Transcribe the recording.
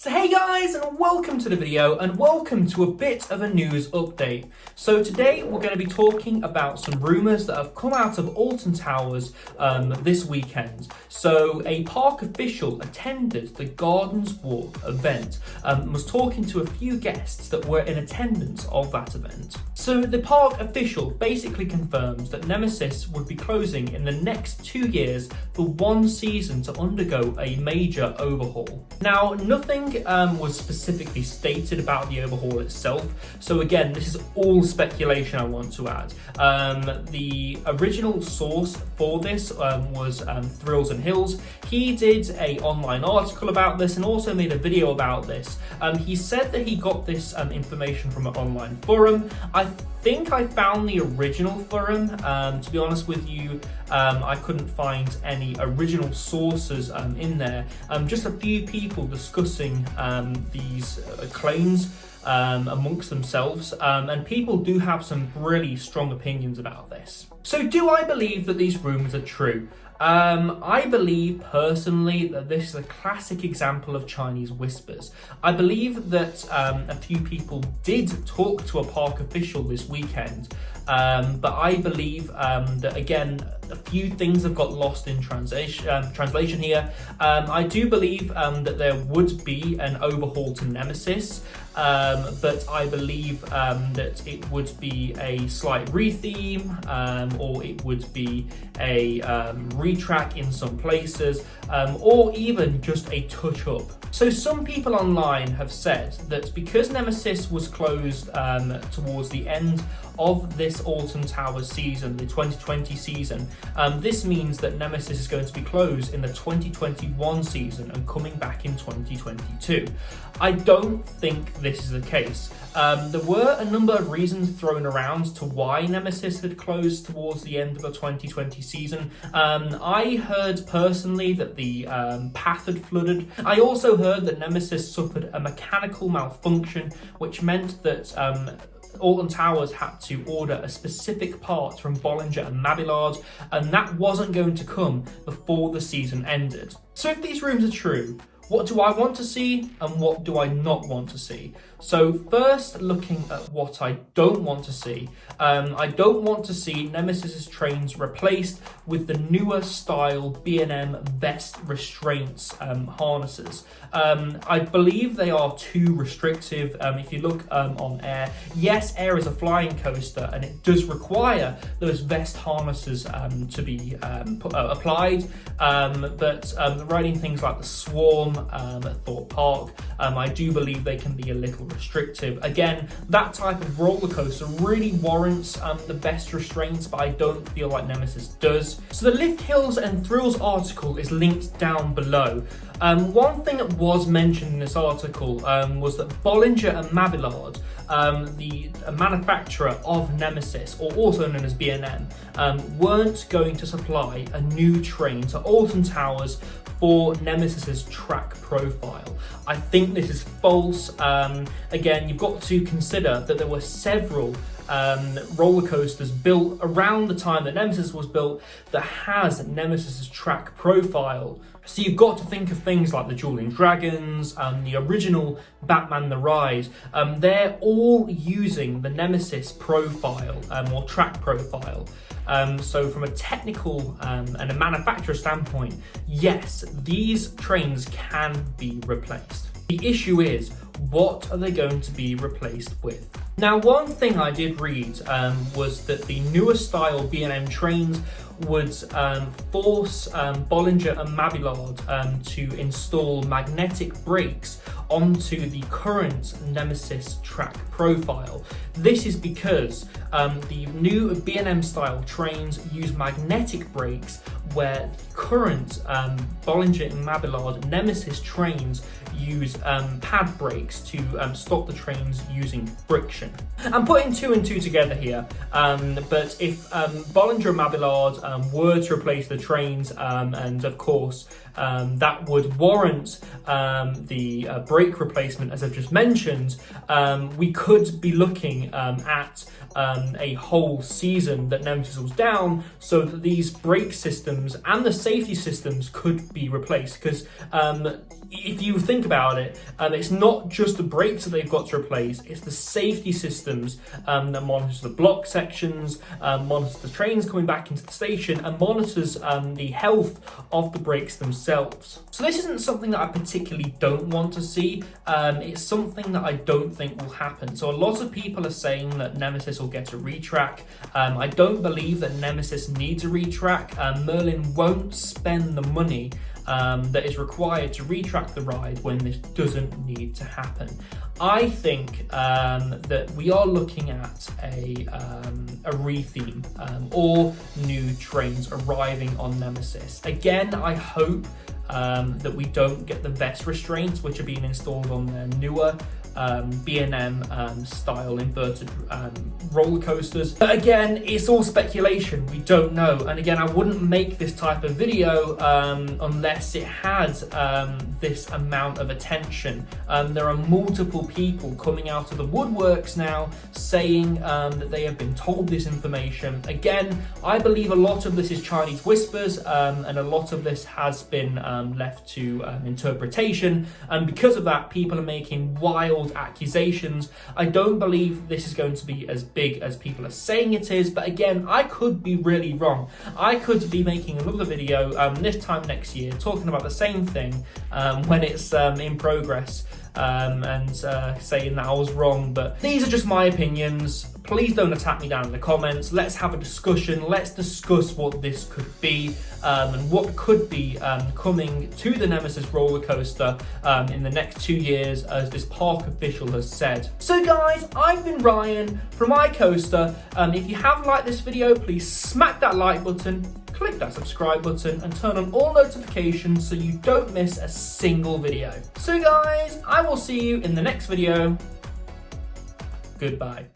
So hey guys, and welcome to the video, and welcome to a bit of a news update. So today we're going to be talking about some rumours that have come out of Alton Towers this weekend. So a park official attended the Gardens Walk event and was talking to a few guests that were in attendance of that event. So the park official basically confirms that Nemesis would be closing in the next 2 years for one season to undergo a major overhaul. Now, nothing was specifically stated about the overhaul itself, so again, this is all speculation. I want to add the original source for this was Thrills and Hills. He did an online article about this and also made a video about this. He said that he got this information from an online forum. I think I found the original forum. To be honest with you, I couldn't find any original sources in there. Just a few people discussing these claims amongst themselves, and people do have some really strong opinions about this. So do I believe that these rumours are true? I believe personally that this is a classic example of Chinese whispers. I believe that a few people did talk to a park official this weekend, but I believe that again, a few things have got lost in translation here. I do believe that there would be an overhaul to Nemesis, but I believe that it would be a slight retheme, or it would be a retrack in some places, or even just a touch-up. So some people online have said that because Nemesis was closed towards the end of this Alton Towers season, the 2020 season, this means that Nemesis is going to be closed in the 2021 season and coming back in 2022. I don't think this is the case. There were a number of reasons thrown around to why Nemesis had closed towards the end of the 2020 season. I heard personally that the path had flooded. I also heard that Nemesis suffered a mechanical malfunction, which meant that Alton Towers had to order a specific part from Bollinger and Mabillard, and that wasn't going to come before the season ended. So if these rumours are true, what do I want to see and what do I not want to see? So first, looking at what I don't want to see, I don't want to see Nemesis's trains replaced with the newer style B&M vest restraints harnesses. I believe they are too restrictive. If you look on Air, yes, Air is a flying coaster and it does require those vest harnesses to be applied, but riding things like the Swarm at Thorpe Park, I do believe they can be a little restrictive. Again, that type of roller coaster really warrants the best restraints, but I don't feel like Nemesis does. So the Lift Hills and Thrills article is linked down below. One thing that was mentioned in this article was that Bollinger and Mabillard, the manufacturer of Nemesis, or also known as B&M, weren't going to supply a new train to Alton Towers for Nemesis's track profile. I think this is false. Again, you've got to consider that there were several roller coasters built around the time that Nemesis was built that has Nemesis's track profile. So you've got to think of things like the Dueling Dragons, the original Batman the Ride. They're all using the Nemesis profile or track profile. So from a technical and a manufacturer standpoint, yes, these trains can be replaced. The issue is, what are they going to be replaced with? Now, one thing I did read was that the newer style B&M trains would force Bollinger and Mabillard to install magnetic brakes onto the current Nemesis track profile. This is because the new B&M style trains use magnetic brakes, where current Bollinger and Mabillard Nemesis trains use pad brakes to stop the trains using friction. I'm putting two and two together here, but if Bollinger and Mabillard were to replace the trains, and of course that would warrant the brake replacement, as I've just mentioned, we could be looking at a whole season that Nemesis was down, so that these brake systems and the safety systems could be replaced. Because if you think about it, it's not just the brakes that they've got to replace, it's the safety systems that monitors the block sections, monitors the trains coming back into the station, and monitors the health of the brakes themselves. So this isn't something that I particularly don't want to see. It's something that I don't think will happen. So a lot of people are saying that Nemesis will get a retrack. I don't believe that Nemesis needs a retrack. Merlin won't spend the money that is required to retrack the ride when this doesn't need to happen. I think that we are looking at a retheme or new trains arriving on Nemesis. Again, I hope that we don't get the vest restraints which are being installed on their newer B&M style inverted roller coasters. But again, it's all speculation, we don't know. And again, I wouldn't make this type of video unless it had this amount of attention. There are multiple people coming out of the woodworks now saying that they have been told this information. Again, I believe a lot of this is Chinese whispers, and a lot of this has been left to interpretation, and because of that, people are making wild accusations. I don't believe this is going to be as big as people are saying it is, but again, I could be really wrong. I could be making another video this time next year talking about the same thing when it's in progress, and saying that I was wrong. But these are just my opinions. Please don't attack me down in the comments. Let's have a discussion. Let's discuss what this could be, and what could be coming to the Nemesis roller coaster in the next 2 years, as this park official has said. So guys, I've been Ryan from iCoaster. If you have liked this video, please smack that like button, click that subscribe button, and turn on all notifications so you don't miss a single video. So guys, I will see you in the next video. Goodbye.